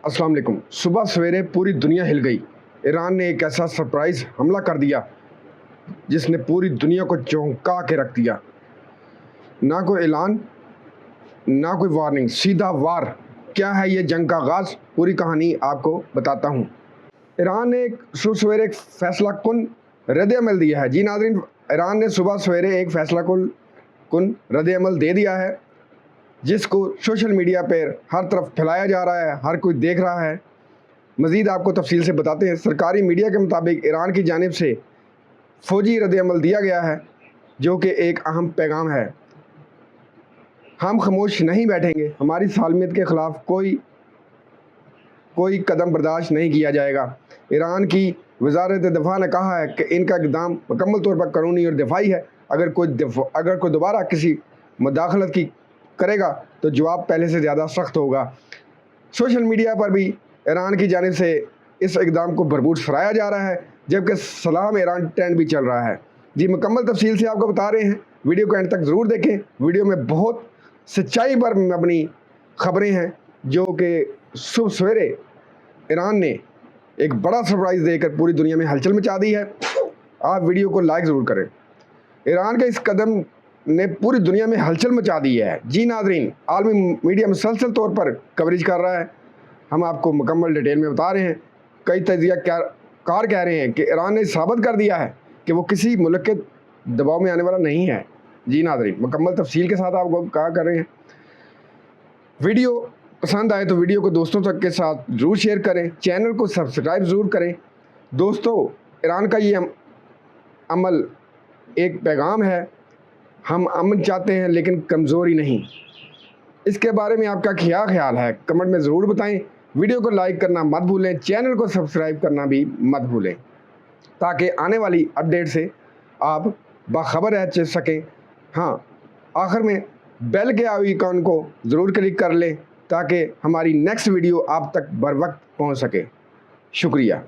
अस्सलाम वालेकुम। सुबह सवेरे पूरी दुनिया हिल गई। ईरान ने एक ऐसा सरप्राइज़ हमला कर दिया जिसने पूरी दुनिया को चौंका के रख दिया। ना कोई ऐलान, ना कोई वार्निंग, सीधा वार। क्या है ये जंग का आगाज़? पूरी कहानी आपको बताता हूँ। ईरान ने सवेरे एक फैसला कुन रद्द-ए-अमल दिया है। जी नाज़रीन, ईरान ने सुबह सवेरे एक फैसला कुन रद्द-ए-अमल दे दिया है, जिसको सोशल मीडिया पर हर तरफ फैलाया जा रहा है, हर कोई देख रहा है। मज़ीद आपको तफसील से बताते हैं। सरकारी मीडिया के मुताबिक ईरान की जानिब से फ़ौजी रद्द-ए-अमल दिया गया है, जो कि एक अहम पैगाम है। हम खामोश नहीं बैठेंगे, हमारी सालमियत के ख़िलाफ़ कोई कदम बर्दाश्त नहीं किया जाएगा। ईरान की वज़ारत दिफ़ा ने कहा है कि इनका इक़दाम मुकम्मल तौर पर कानूनी और दिफाई है। अगर कोई दोबारा किसी मुदाखलत की करेगा तो जवाब पहले से ज़्यादा सख्त होगा। सोशल मीडिया पर भी ईरान की जानिब से इस इक़दाम को भरपूर सराहा जा रहा है, जबकि सलाम ईरान ट्रेंड भी चल रहा है। जी, मुकम्मल तफसील से आपको बता रहे हैं, वीडियो को एंड तक ज़रूर देखें। वीडियो में बहुत सच्चाई पर मबनी ख़बरें हैं, जो कि सुबह सवेरे ईरान ने एक बड़ा सरप्राइज़ देकर पूरी दुनिया में हलचल मचा दी है। आप वीडियो को लाइक ज़रूर करें। ईरान के इस कदम ने पूरी दुनिया में हलचल मचा दी है। जी नाज़रीन, आलमी मीडिया मुसलसल तौर पर कवरेज कर रहा है। हम आपको मुकम्मल डिटेल में बता रहे हैं। कई तजियाकार कह रहे हैं कि ईरान ने साबित कर दिया है कि वो किसी मुल्क के दबाव में आने वाला नहीं है। जी नाज़रीन, मुकम्मल तफसील के साथ आपको कहा कर रहे हैं। वीडियो पसंद आए तो वीडियो को दोस्तों तक के साथ ज़रूर शेयर करें, चैनल को सब्सक्राइब ज़रूर करें। दोस्तों, ईरान का ये अमल एक पैगाम है। हम अमन चाहते हैं लेकिन कमज़ोरी नहीं। इसके बारे में आपका क्या ख्याल है, कमेंट में ज़रूर बताएं। वीडियो को लाइक करना मत भूलें, चैनल को सब्सक्राइब करना भी मत भूलें, ताकि आने वाली अपडेट से आप बाखबर रह सकें। हाँ, आखिर में बेल के आइकॉन को ज़रूर क्लिक कर लें, ताकि हमारी नेक्स्ट वीडियो आप तक बर वक्त पहुँच सके। शुक्रिया।